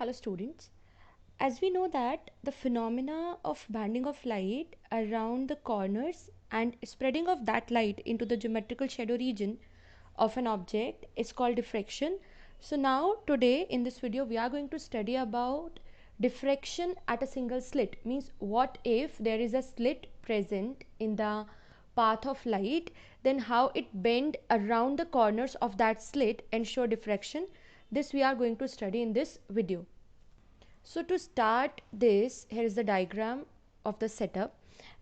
Hello students. As we know that the phenomena of banding of light around the corners and spreading of that light into the geometrical shadow region of an object is called diffraction. So now today in this video we are going to study about diffraction at a single slit. Means what if there is a slit present in the path of light, then how it bend around the corners of that slit and show diffraction. This we are going to study in this video. So to start this, here is the diagram of the setup,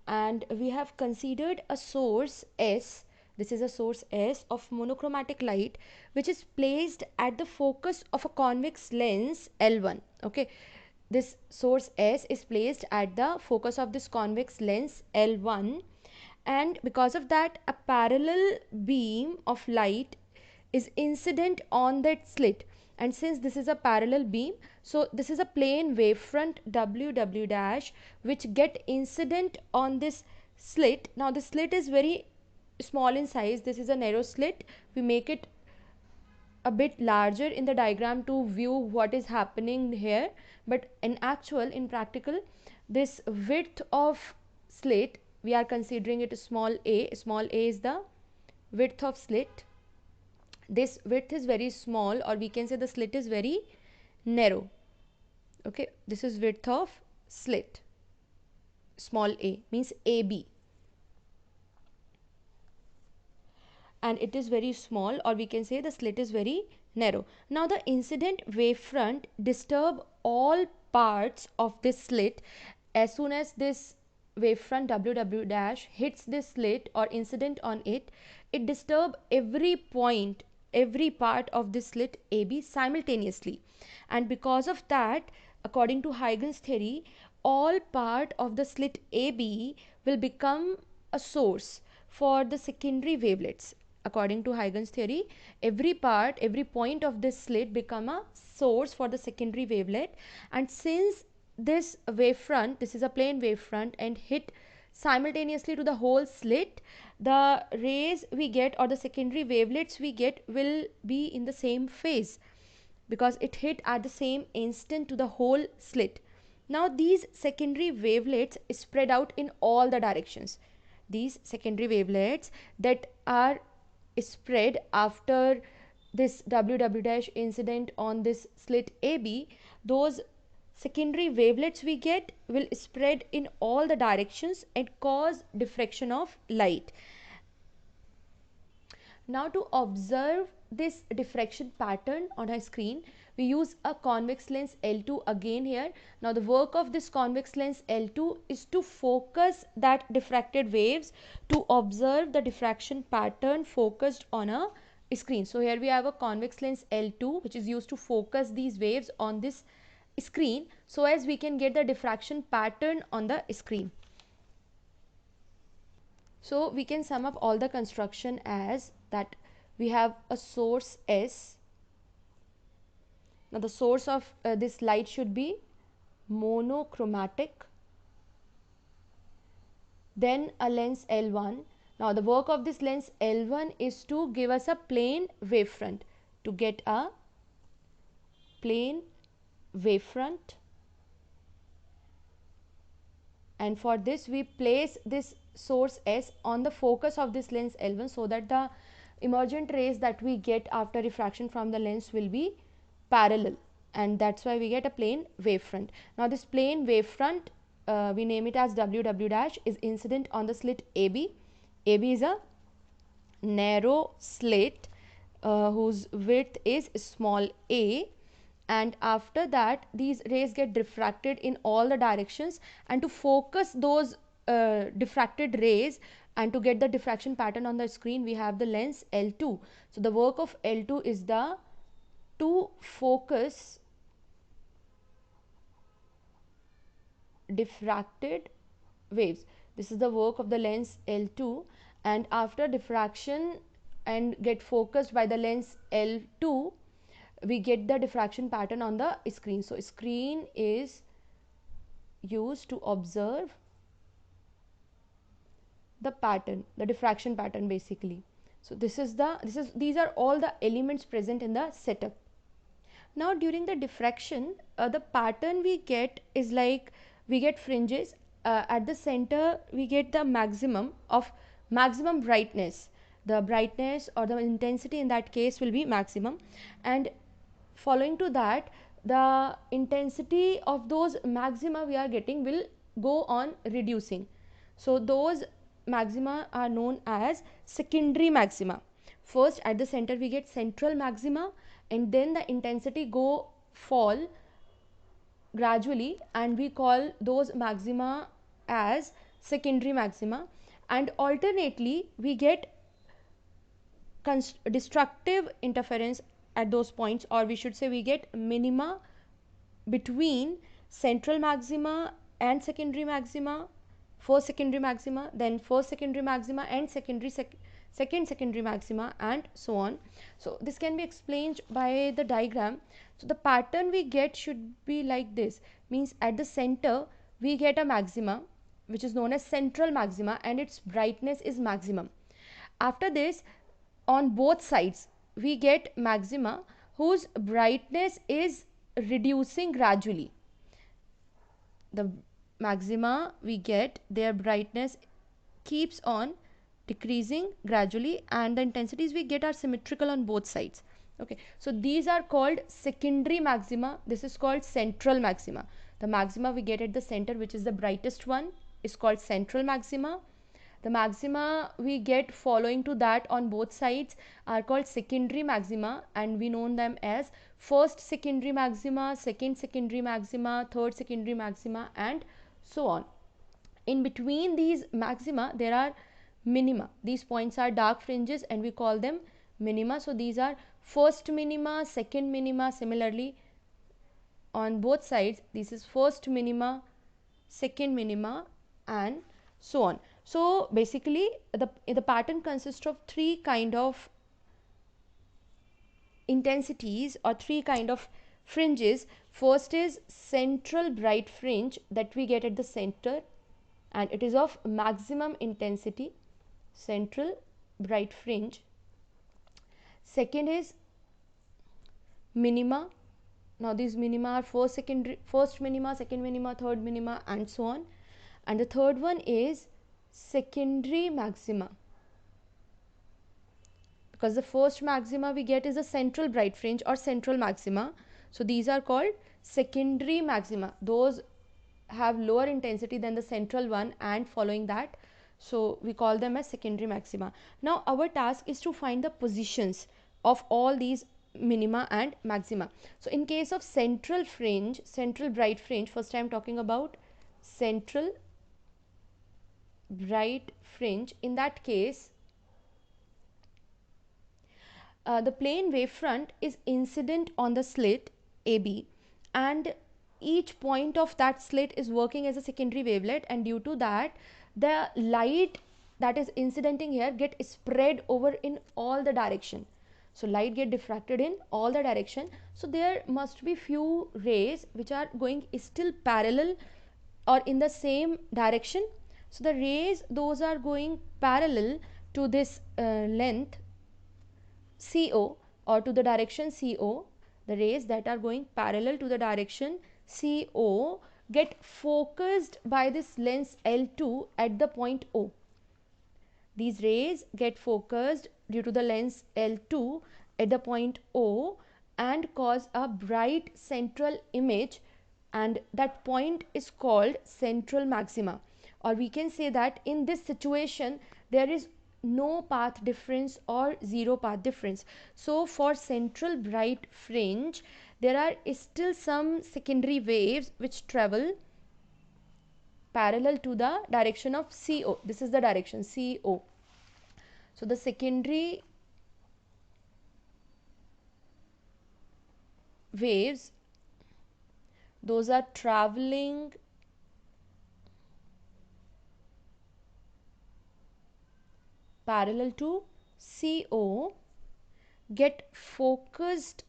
and we have considered a source S. This is a source S of monochromatic light which is placed at the focus of a convex lens L1. Okay, this source S is placed at the focus of this convex lens L1, and because of that a parallel beam of light is incident on that slit. And since this is a parallel beam, so this is a plane wavefront W dash which get incident on this slit. Now the slit is very small in size. This is a narrow slit. We make it a bit larger in the diagram to view what is happening here, but in practical, this width of slit, we are considering it small a. Small a is the width of slit. This width is very small, or we can say the slit is very narrow. Okay, this is width of slit, small a means AB, and it is very small, or we can say the slit is very narrow. Now the incident wavefront disturb all parts of this slit. As soon as this wavefront W dash hits this slit or incident on it, it disturb every point, every part of this slit AB simultaneously, and because of that, according to Huygens theory, all part of the slit AB will become a source for the secondary wavelets. According to Huygens theory, every part, every point of this slit become a source for the secondary wavelet, and since this wavefront, this is a plane wavefront, and hit simultaneously to the whole slit, the rays we get or the secondary wavelets we get will be in the same phase because it hit at the same instant to the whole slit. Now these secondary wavelets spread out in all the directions. These secondary wavelets that are spread after this W dash incident on this slit AB, those secondary wavelets we get will spread in all the directions and cause diffraction of light. Now to observe this diffraction pattern on our screen, we use a convex lens L2 again here. Now the work of this convex lens L2 is to focus that diffracted waves, to observe the diffraction pattern focused on a screen. So here we have a convex lens L2 which is used to focus these waves on this screen so as we can get the diffraction pattern on the screen. So we can sum up all the construction as that we have a source S. Now the source of this light should be monochromatic. Then a lens L1. Now the work of this lens L1 is to give us a plane wavefront, to get a plane wavefront, and for this we place this source S on the focus of this lens L1 so that the emergent rays that we get after refraction from the lens will be parallel, and that's why we get a plane wavefront. Now this plane wavefront, we name it as W dash, is incident on the slit AB. AB is a narrow slit whose width is small a, and after that these rays get diffracted in all the directions, and to focus those diffracted rays and to get the diffraction pattern on the screen, we have the lens L2. So the work of L2 is to focus diffracted waves. This is the work of the lens L2, and after diffraction and get focused by the lens L2, we get the diffraction pattern on the screen. So screen is used to observe the pattern, the diffraction pattern basically. So these are all the elements present in the setup. Now during the diffraction, the pattern we get is like we get fringes. At the center we get the maximum brightness. The brightness or the intensity in that case will be maximum, and following to that, the intensity of those maxima we are getting will go on reducing. So those maxima are known as secondary maxima. First at the center we get central maxima, and then the intensity go fall gradually, and we call those maxima as secondary maxima. And alternately we get destructive interference at those points, or we should say we get minima between central maxima and secondary maxima, first secondary maxima, then first secondary maxima and second secondary maxima, and so on. So this can be explained by the diagram. So the pattern we get should be like this, means at the center we get a maxima which is known as central maxima, and its brightness is maximum. After this, on both sides we get maxima whose brightness is reducing gradually. The maxima we get, their brightness keeps on decreasing gradually, and the intensities we get are symmetrical on both sides. Okay, so these are called secondary maxima. This is called central maxima. The maxima we get at the center, which is the brightest one, is called central maxima. The maxima we get following to that on both sides are called secondary maxima, and we know them as first secondary maxima, second secondary maxima, third secondary maxima, and so on. In between these maxima there are minima. These points are dark fringes and we call them minima. So these are first minima, second minima. Similarly on both sides, this is first minima, second minima, and so on. So basically the pattern consists of three kind of intensities or three kind of fringes. First is central bright fringe that we get at the center, and it is of maximum intensity, central bright fringe. Second is minima. Now these minima are first minima, second minima, third minima, and so on. And the third one is secondary maxima, because the first maxima we get is a central bright fringe or central maxima. So these are called secondary maxima. Those have lower intensity than the central one and following that, so we call them as secondary maxima. Now our task is to find the positions of all these minima and maxima. So in case of central fringe, central bright fringe, first I am talking about central bright fringe. In that case, the plane wavefront is incident on the slit AB, and each point of that slit is working as a secondary wavelet, and due to that the light that is incidenting here get spread over in all the direction. So light get diffracted in all the direction. So there must be few rays which are going still parallel or in the same direction. So the rays those are going parallel to this length CO, or to the direction CO. The rays that are going parallel to the direction CO get focused by this lens L2 at the point O. These rays get focused due to the lens L2 at the point O and cause a bright central image, and that point is called central maxima. Or we can say that in this situation there is no path difference or zero path difference. So for central bright fringe there are still some secondary waves which travel parallel to the direction of CO. This is the direction CO. So the secondary waves, those are traveling parallel to CO, get focused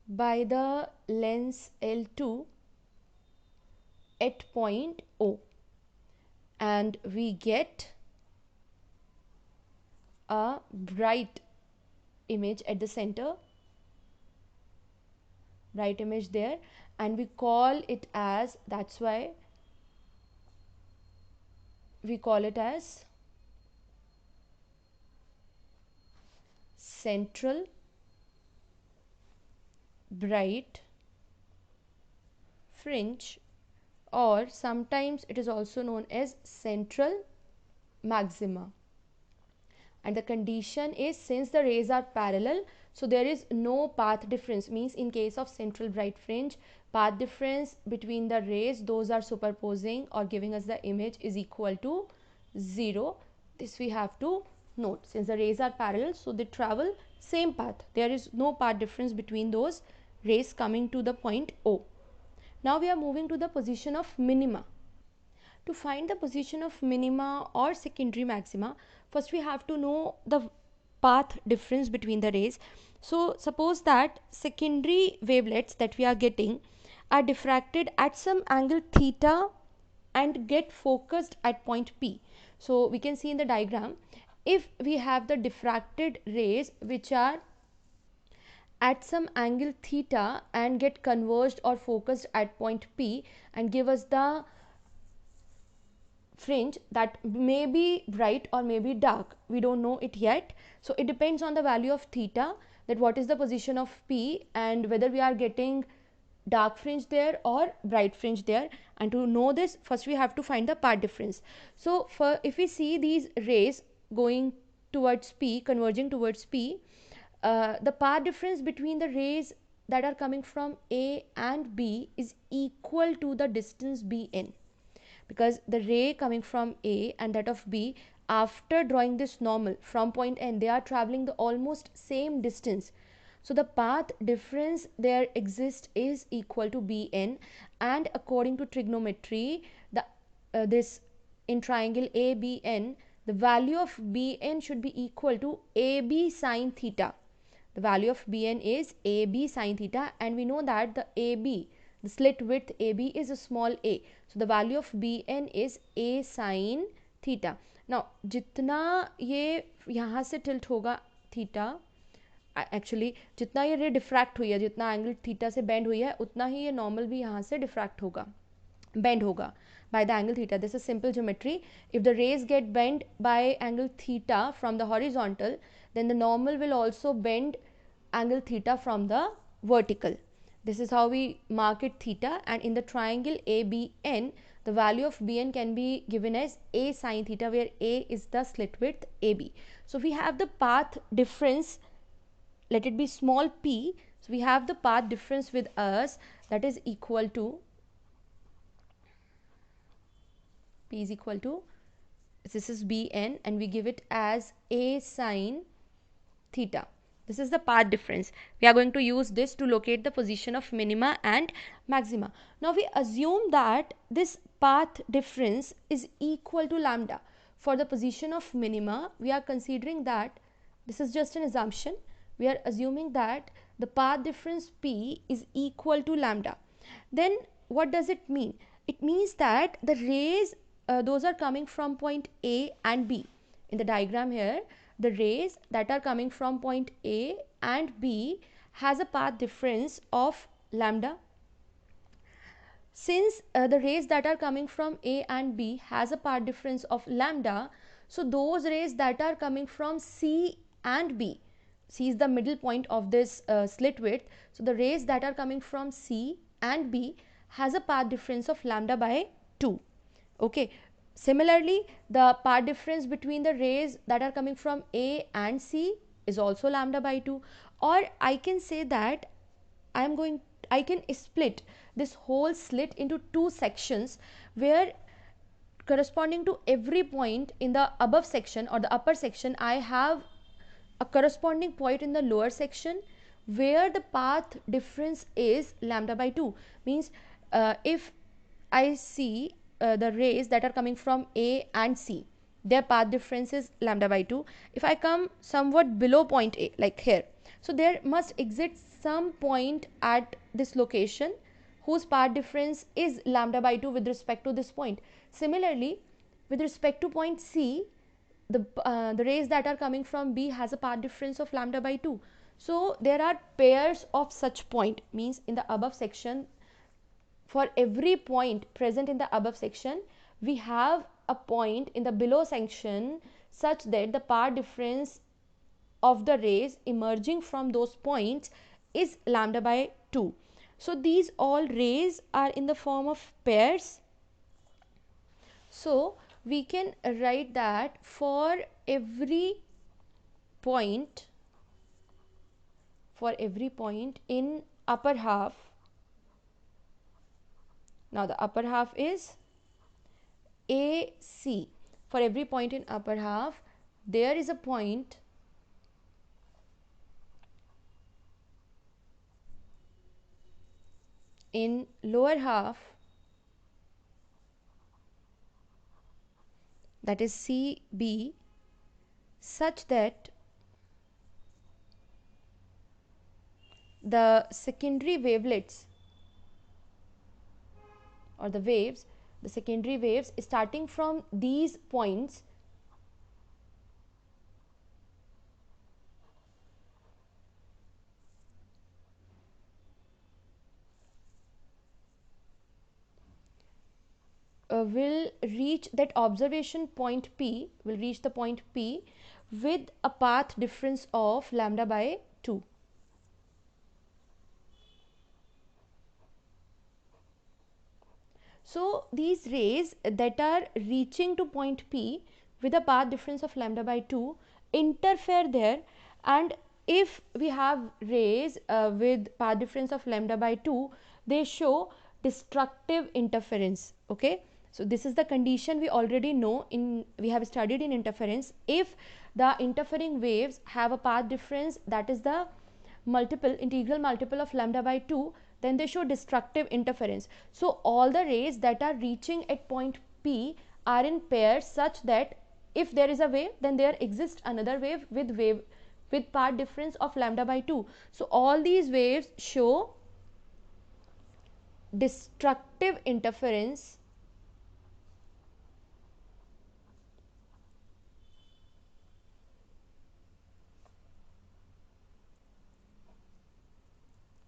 by the lens L2 at point O, and we get a bright image at the center, bright image there, and we call it as, that's why we call it as central bright fringe, or sometimes it is also known as central maxima. And the condition is, since the rays are parallel, so there is no path difference, means in case of central bright fringe, path difference between the rays, those are superposing or giving us the image, is equal to 0. This we have to note. Since the rays are parallel, so they travel same path, there is no path difference between those rays coming to the point O. Now we are moving to the position of minima. To find the position of minima or secondary maxima, first we have to know the path difference between the rays. So suppose that secondary wavelets that we are getting are diffracted at some angle theta and get focused at point P. So we can see in the diagram, if we have the diffracted rays which are at some angle theta and get converged or focused at point P and give us the fringe that may be bright or may be dark, we don't know it yet. So it depends on the value of theta, that what is the position of P and whether we are getting dark fringe there or bright fringe there. And to know this, first we have to find the path difference. So for if we see these rays going towards P, converging towards P, the path difference between the rays that are coming from A and B is equal to the distance Bn, because the ray coming from A and that of B, after drawing this normal from point N, they are traveling the almost same distance. So the path difference there exists is equal to Bn, and according to trigonometry, the this in triangle ABN, the value of Bn should be equal to AB sine theta. The value of Bn is AB sine theta, and we know that the AB, the slit width AB is a small a, so the value of Bn is a sine theta. Now जितना ये यहाँ से tilt होगा theta, actually जितना ये रे diffract हुई है, जितना एंगल थीटा से बेंड हुई है, उतना ही ये नॉर्मल भी यहाँ से डिफ्रैक्ट होगा, bend hoga by the angle theta. This is simple geometry. If the rays get bent by angle theta from the horizontal, then the normal will also bend angle theta from the vertical. This is how we mark it theta, and in the triangle ABN, the value of Bn can be given as a sine theta, where a is the slit width AB. So we have the path difference, let it be small p. So we have the path difference with us, that is equal to P is equal to, this is Bn, and we give it as a sine theta. This is the path difference. We are going to use this to locate the position of minima and maxima. Now we assume that this path difference is equal to lambda. For the position of minima, we are considering that, this is just an assumption, we are assuming that the path difference P is equal to lambda. Then what does it mean? It means that the rays, those are coming from point A and B. In the diagram here, the rays that are coming from point A and B has a path difference of lambda. Since the rays that are coming from A and B has a path difference of lambda, so those rays that are coming from C and B, C is the middle point of this slit width, so the rays that are coming from C and B has a path difference of lambda by 2. Okay, similarly the path difference between the rays that are coming from A and C is also lambda by 2. Or I can say that I can split this whole slit into two sections, where corresponding to every point in the above section or the upper section, I have a corresponding point in the lower section where the path difference is lambda by 2. Means if I see the rays that are coming from A and C, their path difference is lambda by 2. If I come somewhat below point A, like here, so there must exist some point at this location whose path difference is lambda by 2 with respect to this point. Similarly, with respect to point C, the rays that are coming from B has a path difference of lambda by 2. So there are pairs of such point, means in the above section, for every point present in the above section, we have a point in the below section such that the path difference of the rays emerging from those points is lambda by 2. So these all rays are in the form of pairs. So we can write that for every point in upper half, now the upper half is AC. For every point in upper half, there is a point in lower half, that is CB, such that the secondary wavelets or the secondary waves starting from these points will reach that observation point P, will reach the point P with a path difference of lambda by 2. So these rays that are reaching to point P with a path difference of lambda by 2 interfere there, and if we have rays with path difference of lambda by 2, they show destructive interference. Okay, so this is the condition we already know, we have studied in interference. If the interfering waves have a path difference that is the integral multiple of lambda by 2, then they show destructive interference. So all the rays that are reaching at point P are in pairs such that if there is a wave, then there exists another wave with path difference of lambda by 2. So all these waves show destructive interference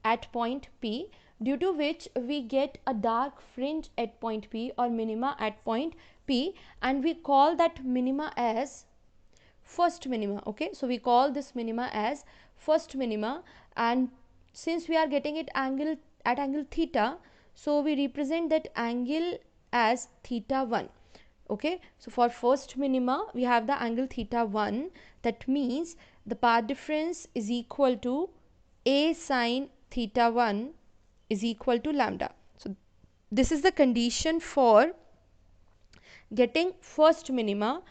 at point P, due to which we get a dark fringe at point P or minima at point P, and we call that minima as first minima. Okay, so we call this minima as first minima, and since we are getting it at angle theta, so we represent that angle as theta 1. Okay, so for first minima we have the angle theta 1, that means the path difference is equal to a sine theta 1 is equal to lambda. So this is the condition for getting first minima,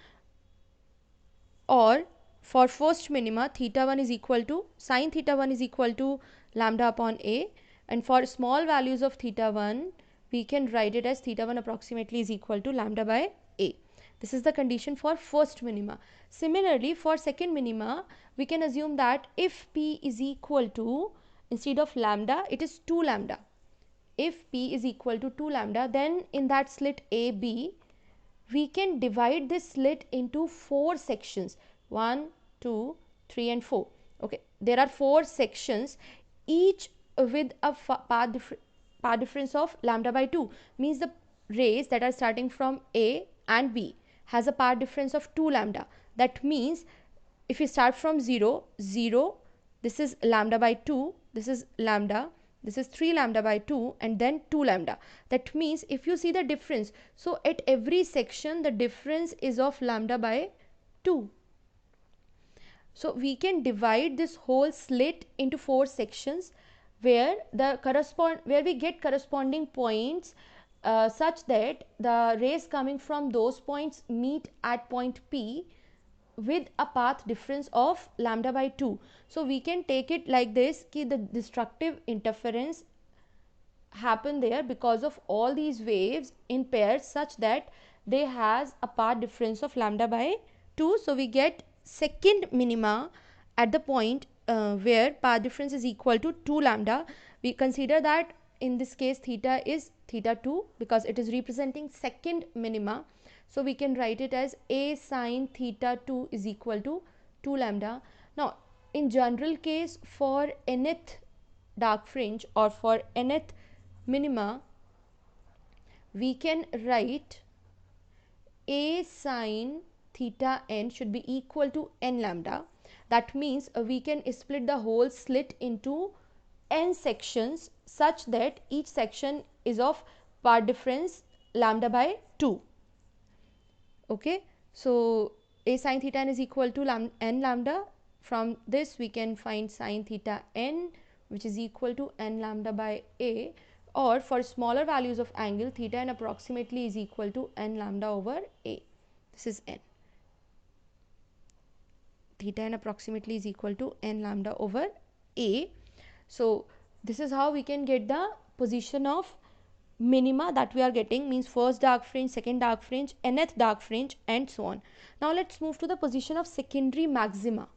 or for first minima theta 1 is equal to sine theta 1 is equal to lambda upon a, and for small values of theta 1 we can write it as theta 1 approximately is equal to lambda by a. This is the condition for first minima. Similarly, for second minima we can assume that if P is equal to, instead of lambda it is 2 lambda, if P is equal to 2 lambda, then in that slit AB we can divide this slit into 4 sections, 1, 2, 3 and 4. Okay, there are 4 sections, each with a path difference of lambda by 2, means the rays that are starting from A and B has a path difference of 2 lambda. That means if we start from 0, 0, this is lambda by 2, this is lambda, this is 3 lambda by 2, and then 2 lambda. That means if you see the difference, so at every section the difference is of lambda by 2. So we can divide this whole slit into 4 sections where we get corresponding points such that the rays coming from those points meet at point P with a path difference of lambda by 2. So we can take it like this, ki the destructive interference happen there because of all these waves in pairs such that they has a path difference of lambda by 2. So we get second minima at the point where path difference is equal to 2 lambda. We consider that in this case theta is theta 2 because it is representing second minima. So we can write it as a sine theta 2 is equal to 2 lambda. Now in general case, for nth dark fringe or for nth minima, we can write a sine theta n should be equal to n lambda. That means we can split the whole slit into n sections such that each section is of part difference lambda by 2. Okay, so a sine theta n is equal to n lambda. From this we can find sine theta n, which is equal to n lambda by a, or for smaller values of angle, theta n approximately is equal to n lambda over a. This is n. Theta n approximately is equal to n lambda over a. So this is how we can get the position of minima that we are getting, means first dark fringe, second dark fringe, nth dark fringe, and so on. Now let's move to the position of secondary maxima.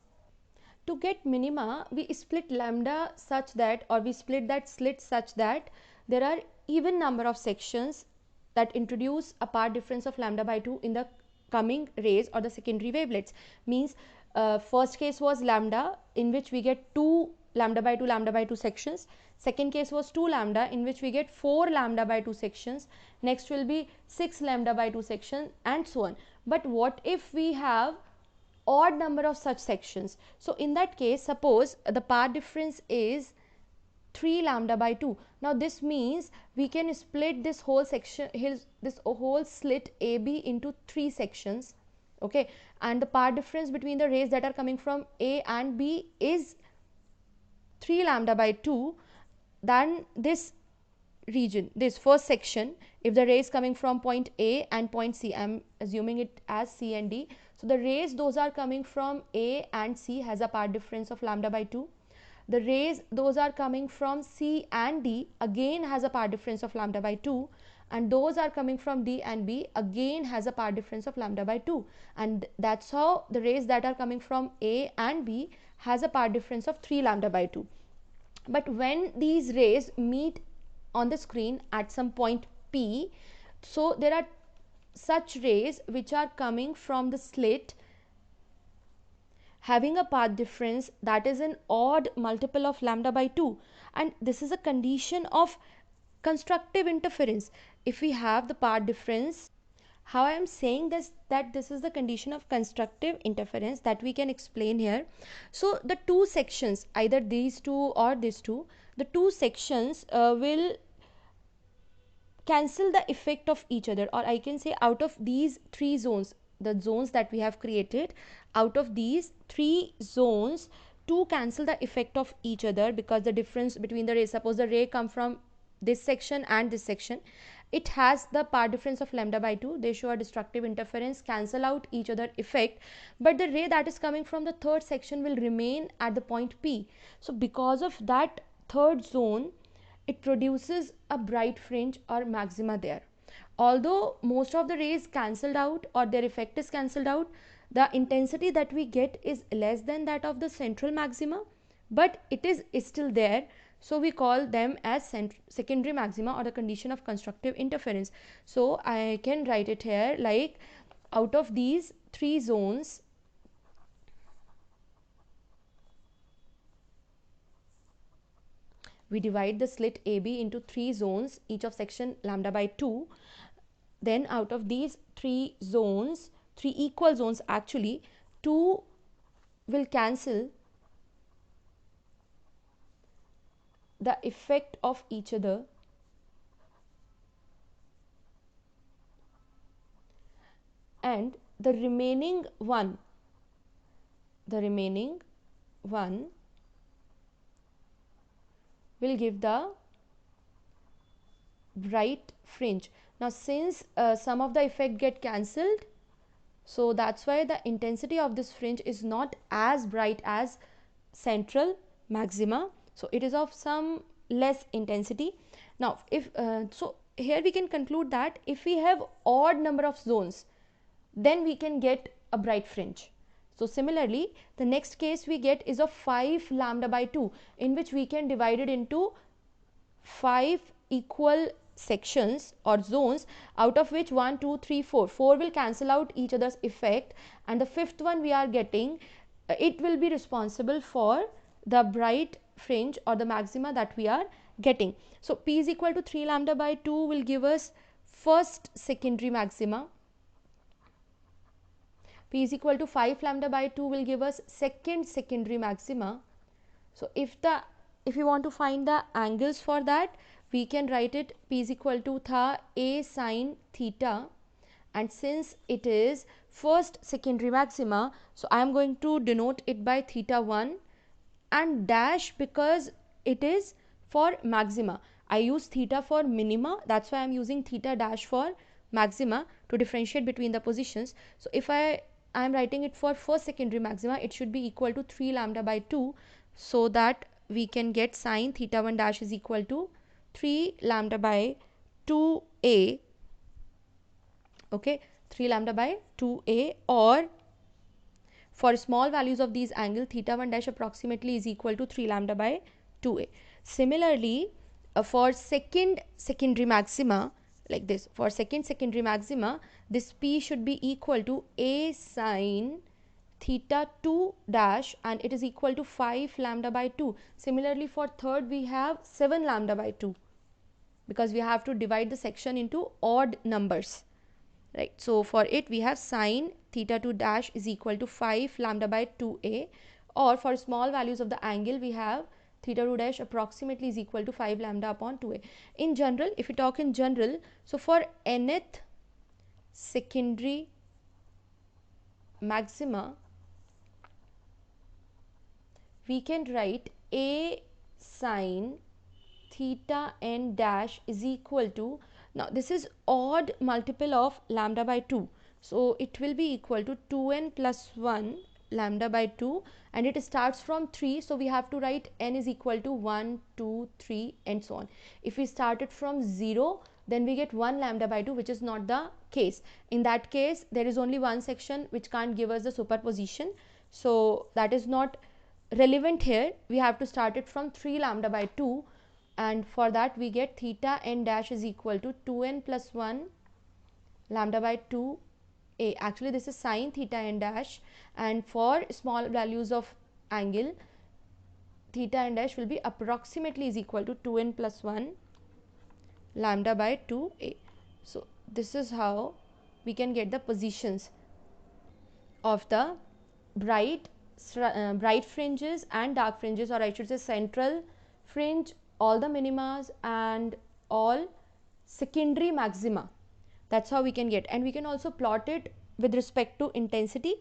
To get minima, we split lambda such that, or we split that slit such that there are even number of sections that introduce a part difference of lambda by 2 in the coming rays or the secondary wavelets. Means first case was lambda, in which we get 2 lambda by 2 sections. Second case was 2 lambda, in which we get 4 lambda by 2 sections. Next will be 6 lambda by 2 sections, and so on. But what if we have odd number of such sections? So in that case, suppose the part difference is 3 lambda by 2. Now this means we can split this whole section, this whole slit AB into 3 sections. Okay, and the part difference between the rays that are coming from A and B is 3 lambda by 2. Then this region, this first section, if the ray is coming from point A and point C, I am assuming it as C and D. So the rays those are coming from A and C has a part difference of lambda by 2. The rays those are coming from C and D again has a part difference of lambda by 2, and those are coming from D and B again has a part difference of lambda by 2, and that's how the rays that are coming from A and B has a part difference of 3 lambda by 2. But when these rays meet on the screen at some point P, so there are such rays which are coming from the slit having a path difference that is an odd multiple of lambda by 2, and this is a condition of constructive interference. If we have the path difference, how I am saying this, that this is the condition of constructive interference, that we can explain here. So the two sections, either these two or these two, the two sections will cancel the effect of each other, or I can say out of these 3 zones, the zones that we have created, out of these 3 zones, 2 cancel the effect of each other, because the difference between the rays, suppose the ray come from this section and this section, it has the part difference of lambda by 2, they show a destructive interference, cancel out each other effect, but the ray that is coming from the third section will remain at the point P. So because of that third zone, it produces a bright fringe or maxima there. Although most of the rays cancelled out or their effect is cancelled out, the intensity that we get is less than that of the central maxima, but it is still there. So we call them as secondary maxima, or the condition of constructive interference. So I can write it here like, out of these 3 zones, we divide the slit AB into 3 zones, each of section lambda by 2. Then out of these 3 zones, 3 equal zones actually, 2 will cancel the effect of each other, and the remaining one will give the bright fringe. Now since some of the effect get cancelled, so that's why the intensity of this fringe is not as bright as central maxima, so it is of some less intensity. Now if so here we can conclude that if we have odd number of zones, then we can get a bright fringe. So similarly, the next case we get is of 5 lambda by 2, in which we can divide it into 5 equal sections or zones, out of which 1, 2, 3, 4 will cancel out each other's effect, and the fifth one we are getting, it will be responsible for the bright fringe or the maxima that we are getting. So P is equal to 3 lambda by 2 will give us first secondary maxima. P is equal to 5 lambda by 2 will give us second secondary maxima. So if you want to find the angles for that, we can write it P is equal to tha A sine theta, and since it is first secondary maxima, so I am going to denote it by theta 1 and dash because it is for maxima. I use theta for minima, that's why I am using theta dash for maxima to differentiate between the positions. So if I am writing it for first secondary maxima, it should be equal to 3 lambda by 2, so that we can get sine theta 1 dash is equal to 3 lambda by 2a, okay, 3 lambda by 2a, or for small values of these angle, theta 1 dash approximately is equal to 3 lambda by 2a. Similarly, for second secondary maxima, like this, for second secondary maxima, this P should be equal to A sine theta 2 dash, and it is equal to 5 lambda by 2. Similarly, for third, we have 7 lambda by 2, because we have to divide the section into odd numbers. Right, so for it we have sine theta 2 dash is equal to 5 lambda by 2a, or for small values of the angle we have theta 2 dash approximately is equal to 5 lambda upon 2a. In general, if we talk in general, so for nth secondary maxima, we can write A sine theta n dash is equal to, now this is odd multiple of lambda by 2, so it will be equal to 2n plus 1 lambda by 2, and it starts from 3, so we have to write n is equal to 1, 2, 3 and so on. If we started from 0, then we get 1 lambda by 2, which is not the case. In that case, there is only one section which can't give us the superposition, so that is not relevant here. We have to start it from 3 lambda by 2, and for that we get theta n dash is equal to 2n plus 1 lambda by 2a. Actually this is sine theta n dash, and for small values of angle, theta n dash will be approximately is equal to 2n plus 1 lambda by 2a. So this is how we can get the positions of the bright fringes and dark fringes, or I should say central fringe, all the minimas and all secondary maxima. That's how we can get, and we can also plot it with respect to intensity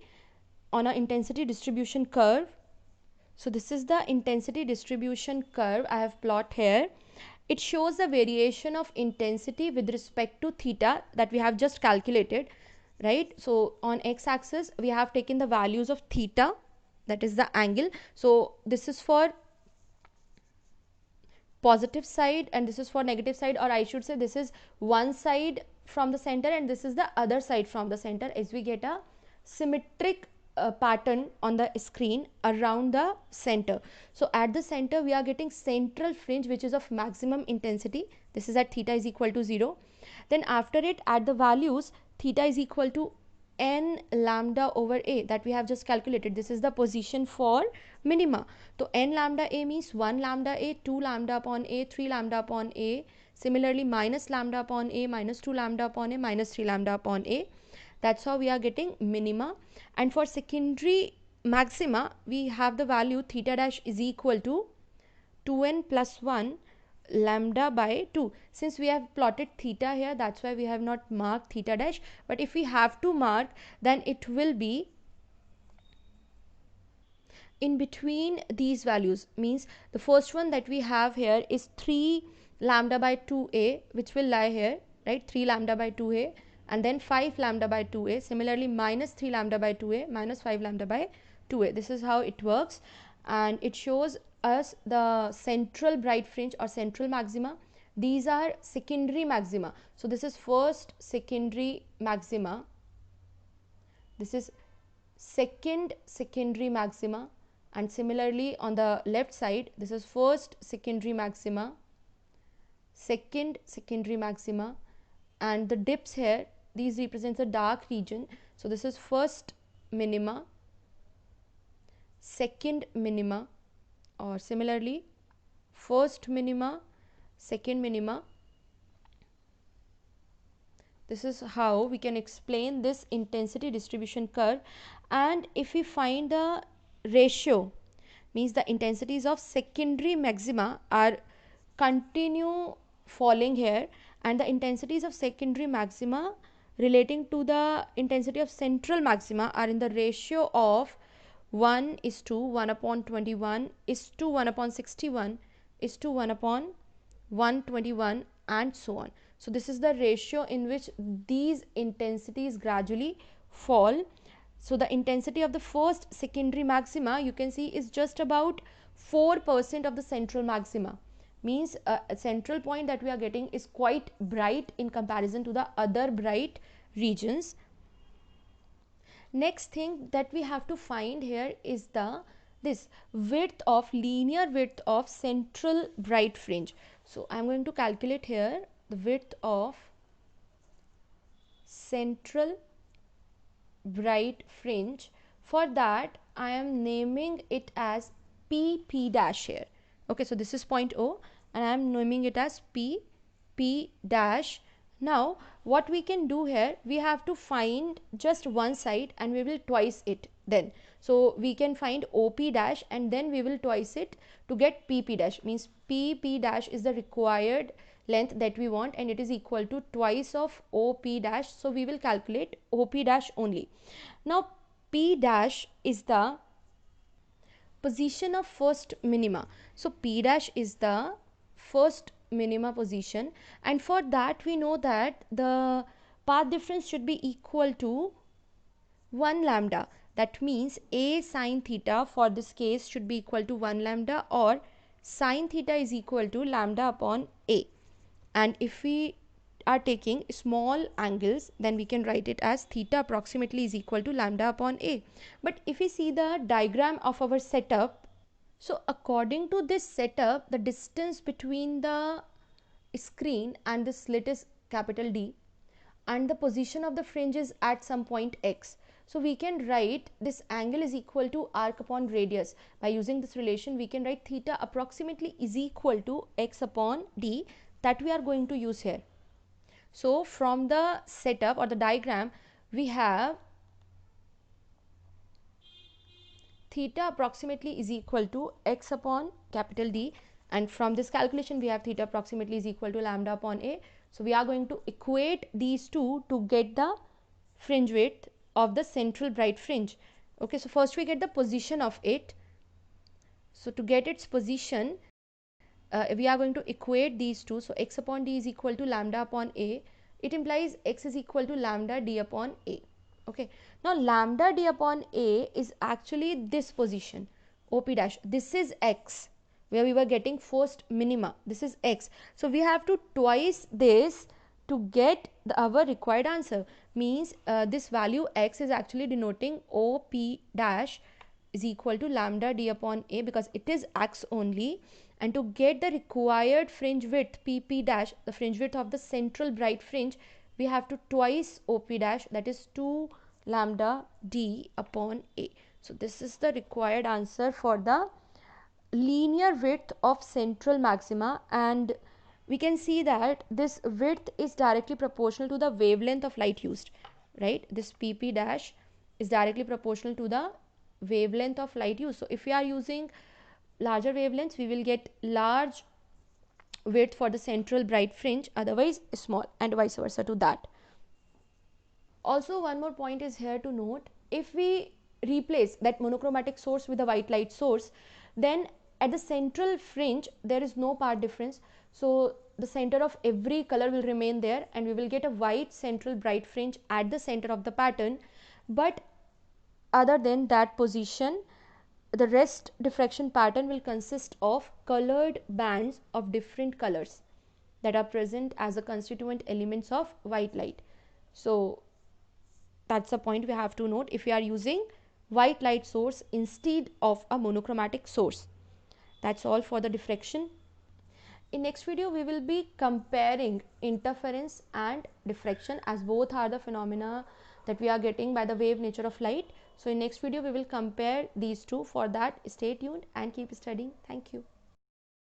on an intensity distribution curve. So this is the intensity distribution curve I have plot here. It shows the variation of intensity with respect to theta that we have just calculated, right? So on x-axis we have taken the values of theta, that is the angle. So this is for positive side and this is for negative side, or I should say this is one side from the center and this is the other side from the center, as we get a symmetric pattern on the screen around the center. So at the center we are getting central fringe which is of maximum intensity. This is at theta is equal to 0. Then after it, at the values theta is equal to n lambda over a that we have just calculated. This is the position for minima. So n lambda a means 1 lambda a, 2 lambda upon a, 3 lambda upon a. Similarly minus lambda upon a, minus 2 lambda upon a, minus 3 lambda upon a. That's how we are getting minima. And for secondary maxima we have the value theta dash is equal to 2n plus 1 lambda by 2. Since we have plotted theta here, that's why we have not marked theta dash, but if we have to mark, then it will be in between these values. Means the first one that we have here is 3 lambda by 2a, which will lie here, right? 3 lambda by 2a, and then 5 lambda by 2a. Similarly minus 3 lambda by 2a, minus 5 lambda by 2a. This is how it works, and it shows us the central bright fringe or central maxima. These are secondary maxima. So this is first secondary maxima, this is second secondary maxima, and similarly on the left side this is first secondary maxima, second secondary maxima, and the dips here, these represents a dark region. So this is first minima, second minima, or similarly first minima, second minima. This is how we can explain this intensity distribution curve. And if we find the ratio, means the intensities of secondary maxima are continue falling here, and the intensities of secondary maxima relating to the intensity of central maxima are in the ratio of 1 is to 1 upon 21 is to 1 upon 61 is to 1 upon 121, and so on. So this is the ratio in which these intensities gradually fall. So the intensity of the first secondary maxima, you can see, is just about 4% of the central maxima. Means a central point that we are getting is quite bright in comparison to the other bright regions. Next thing that we have to find here is the this width of linear width of central bright fringe. So I am going to calculate here the width of central bright fringe. For that I am naming it as PP dash here. Okay, so this is point O and I am naming it as P dash. Now what we can do here, we have to find just one side and we will twice it then. So we can find OP dash and then we will twice it to get PP dash. Means PP dash is the required length that we want and it is equal to twice of OP dash. So we will calculate OP dash only. Now P dash is the position of first minima. So P dash is the first minima position, and for that we know that the path difference should be equal to 1 lambda. That means A sine theta for this case should be equal to 1 lambda, or sine theta is equal to lambda upon A. And if we are taking small angles, then we can write it as theta approximately is equal to lambda upon A. But if we see the diagram of our setup, so according to this setup, the distance between the screen and the slit is capital D and the position of the fringe is at some point X. So we can write this angle is equal to arc upon radius. By using this relation, we can write theta approximately is equal to X upon D, that we are going to use here. So from the setup or the diagram, we have theta approximately is equal to X upon capital D, and from this calculation we have theta approximately is equal to lambda upon A. So we are going to equate these two to get the fringe width of the central bright fringe. Okay, so first we get the position of it. So to get its position, we are going to equate these two. So X upon D is equal to lambda upon A. It implies X is equal to lambda D upon A. Okay, now lambda D upon A is actually this position OP dash. This is X where we were getting first minima. This is X. So we have to twice this to get our required answer. Means this value X is actually denoting OP dash is equal to lambda D upon A, because it is X only. And to get the required fringe width PP dash, the fringe width of the central bright fringe, we have to twice OP dash, that is 2 lambda D upon A. So this is the required answer for the linear width of central maxima, and we can see that this width is directly proportional to the wavelength of light used, right? This PP dash is directly proportional to the wavelength of light used. So if we are using larger wavelengths, we will get large width for the central bright fringe, otherwise small, and vice versa to that. Also one more point is here to note, if we replace that monochromatic source with a white light source, then at the central fringe there is no path difference. So the center of every color will remain there and we will get a white central bright fringe at the center of the pattern. But other than that position, the rest diffraction pattern will consist of colored bands of different colors that are present as a constituent elements of white light. So that's a point we have to note if we are using white light source instead of a monochromatic source. That's all for the diffraction. In next video we will be comparing interference and diffraction, as both are the phenomena that we are getting by the wave nature of light. So in next video we will compare these two. For that, stay tuned and keep studying. Thank you.